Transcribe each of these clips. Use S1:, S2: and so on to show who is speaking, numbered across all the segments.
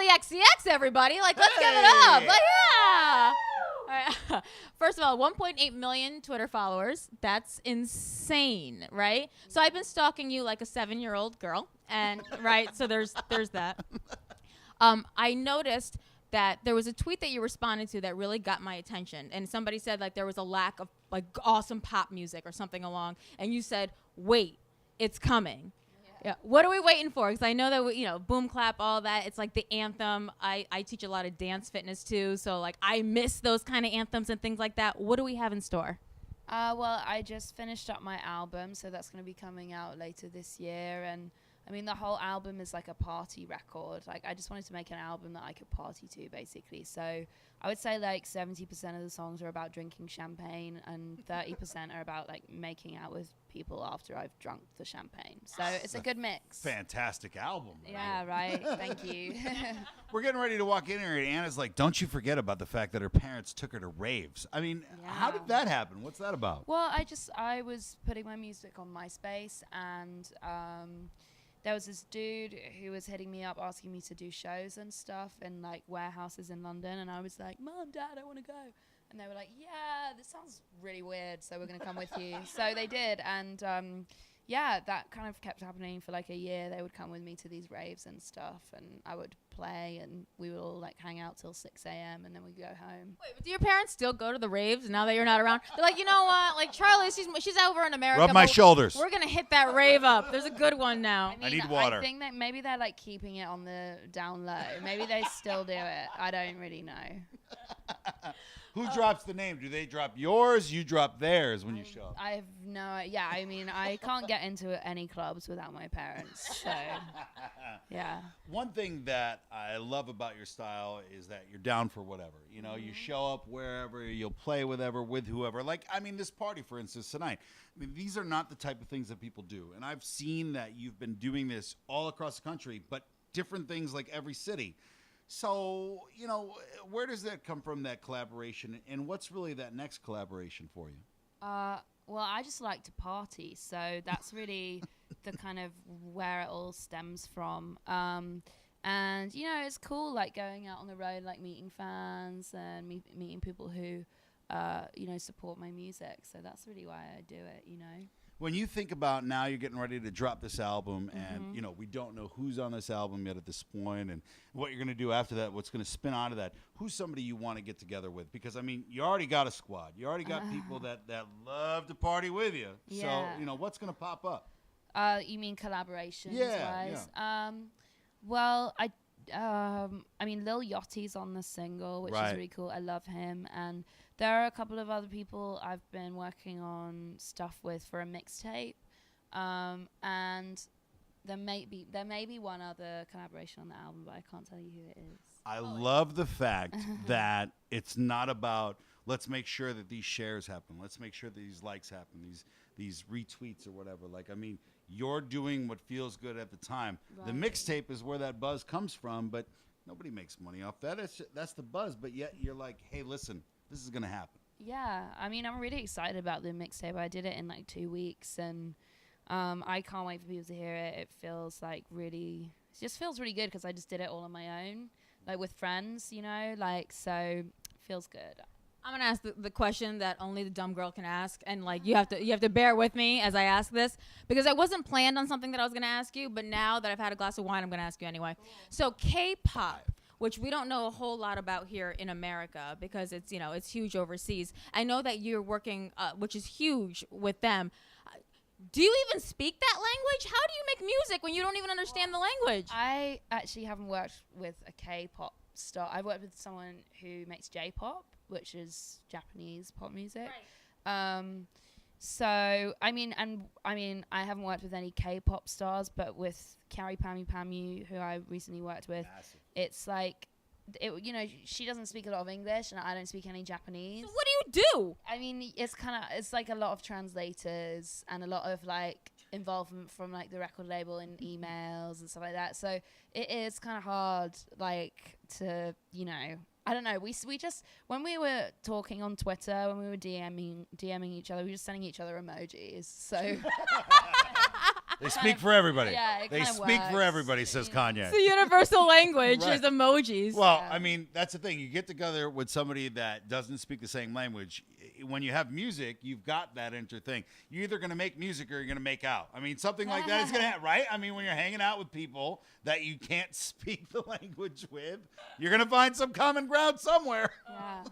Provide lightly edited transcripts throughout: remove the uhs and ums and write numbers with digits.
S1: Charli XCX, everybody. Like, let's give it up. Like, yeah. All right. First of all, 1.8 million Twitter followers. That's insane, right? So I've been stalking you like a 7-year-old girl, and right. So there's that. I noticed that there was a tweet that you responded to that really got my attention, and somebody said like there was a lack of like awesome pop music or something along, and you said, "Wait, it's coming." Yeah. What are we waiting for? Because I know that boom clap, all that. It's like the anthem. I teach a lot of dance fitness too, so like I miss those kind of anthems and things like that. What do we have in store?
S2: Well, I just finished up my album, so that's going to be coming out later this year, and I mean, the whole album is like a party record. Like, I just wanted to make an album that I could party to, basically. So I would say like 70% of the songs are about drinking champagne and 30% are about like making out with people after I've drunk the champagne. So it's a good mix.
S3: Fantastic album. Right?
S2: Yeah, right. Thank you.
S3: We're getting ready to walk in here, and Anna's like, don't you forget about the fact that her parents took her to raves. I mean, how did that happen? What's that about?
S2: Well, I was putting my music on MySpace, and there was this dude who was hitting me up asking me to do shows and stuff in like warehouses in London, and I was like, Mom, Dad, I want to go. And they were like, yeah, this sounds really weird, so we're going to come with you. So they did, and that kind of kept happening for like a year. They would come with me to these raves and stuff, and I would play, and we would all like hang out till 6 a.m. and then we'd go home.
S1: Wait, but do your parents still go to the raves now that you're not around? They're like, you know what? Like Charli, she's over in America.
S3: Rub my shoulders.
S1: We're gonna hit that rave up. There's a good one now.
S2: I mean,
S3: I need water.
S2: I think that maybe they're like keeping it on the down low. Maybe they still do it. I don't really know.
S3: Who drops the name? Do they drop yours? You drop theirs when you show up?
S2: I have no. Yeah, I mean, I can't get into any clubs without my parents. So, yeah.
S3: One thing that I love about your style is that you're down for whatever. You know, you show up wherever, you'll play with whoever. Like, I mean, this party, for instance, tonight. I mean, these are not the type of things that people do. And I've seen that you've been doing this all across the country, but different things like every city. So, you know, where does that come from, that collaboration? And what's really that next collaboration for you?
S2: Well, I just like to party. So that's really the kind of where it all stems from. And, you know, it's cool, like, going out on the road, like, meeting fans and meeting people who, you know, support my music. So that's really why I do it, you know.
S3: When you think about now you're getting ready to drop this album and, you know, we don't know who's on this album yet at this point and what you're going to do after that, what's going to spin out of that, who's somebody you want to get together with? Because, I mean, you already got a squad. You already got people that love to party with you.
S2: Yeah.
S3: So, you know, what's going to pop up?
S2: You mean collaborations
S3: wise?
S2: Yeah. Well, I mean, Lil Yachty's on the single, which is really cool. I love him. And there are a couple of other people I've been working on stuff with for a mixtape. And there may be one other collaboration on the album, but I can't tell you who it is.
S3: I love the fact that it's not about let's make sure that these shares happen. Let's make sure that these likes happen, these retweets or whatever. Like, I mean, you're doing what feels good at the time. Right. The mixtape is where that buzz comes from, but nobody makes money off that. That's the buzz, but yet you're like, hey, listen, this is going to happen.
S2: Yeah, I mean, I'm really excited about the mixtape. I did it in like 2 weeks, and I can't wait for people to hear it. It just feels really good because I just did it all on my own, like with friends, you know, like, so it feels good.
S1: I'm gonna ask the question that only the dumb girl can ask, and like you have to bear with me as I ask this because I wasn't planned on something that I was gonna ask you, but now that I've had a glass of wine, I'm gonna ask you anyway. So K-pop, which we don't know a whole lot about here in America because it's huge overseas. I know that you're working, which is huge with them. Do you even speak that language? How do you make music when you don't even understand the language?
S2: I actually haven't worked with a K-pop star. I've worked with someone who makes J-pop, which is Japanese pop music. Right. So I mean, I haven't worked with any K-pop stars, but with Carrie Pamu, who I recently worked with, massive. It's like, she doesn't speak a lot of English, and I don't speak any Japanese.
S1: So what do you do?
S2: I mean, it's like a lot of translators and a lot of like involvement from like the record label and emails and stuff like that. So it is kind of hard, like, to, I don't know. We just, when we were talking on Twitter, when we were DMing each other, we were just sending each other emojis. So
S3: They speak for everybody.
S2: Yeah, it
S3: they
S2: kinda
S3: speak for
S2: works.
S3: everybody, says Kanye.
S1: It's the universal language
S3: Right.
S1: is emojis.
S3: Well,
S2: Yeah.
S3: I mean, that's the thing. You get together with somebody that doesn't speak the same language. When you have music, you've got that thing. You're either going to make music or you're going to make out. I mean, something like that is going to happen, right? I mean, when you're hanging out with people that you can't speak the language with, you're going to find some common ground somewhere.
S2: Yeah,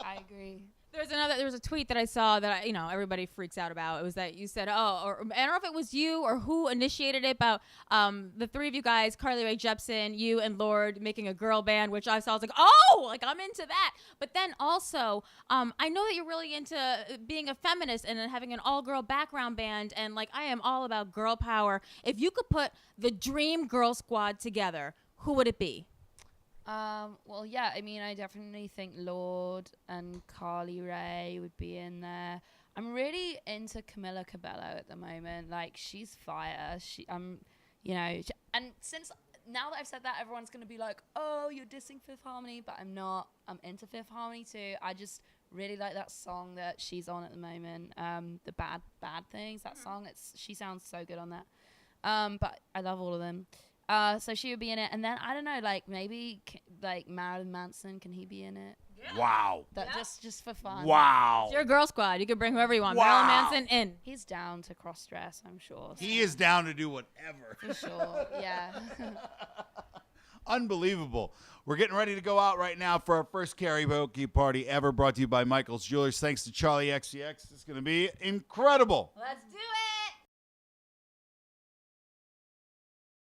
S2: I agree.
S1: There was a tweet that I saw that everybody freaks out about. It was that you said, or I don't know if it was you or who initiated it, about the three of you guys, Carly Rae Jepsen, you and Lorde, making a girl band, which I saw. I was like, oh, like I'm into that. But then also, I know that you're really into being a feminist and having an all-girl background band, and like I am all about girl power. If you could put the dream girl squad together, who would it be?
S2: Well, yeah, I mean, I definitely think Lorde and Carly Rae would be in there. I'm really into Camila Cabello at the moment. Like, she's fire. And since now that I've said that, everyone's going to be like, oh, you're dissing Fifth Harmony, but I'm not. I'm into Fifth Harmony too. I just really like that song that she's on at the moment. The Bad Things, that song. She sounds so good on that. But I love all of them. So she would be in it, and then I don't know, like maybe like Marilyn Manson, can he be in it?
S1: Yeah.
S3: Wow.
S2: That just for fun.
S3: Wow.
S1: It's your girl squad. You can bring whoever you want.
S3: Wow.
S1: Marilyn Manson in.
S2: He's down to cross dress, I'm sure.
S3: He is down to do whatever.
S2: For sure. Yeah.
S3: Unbelievable. We're getting ready to go out right now for our first karaoke party ever, brought to you by Michaels Jewelers. Thanks to Charli XCX. It's going to be incredible.
S1: Let's do it.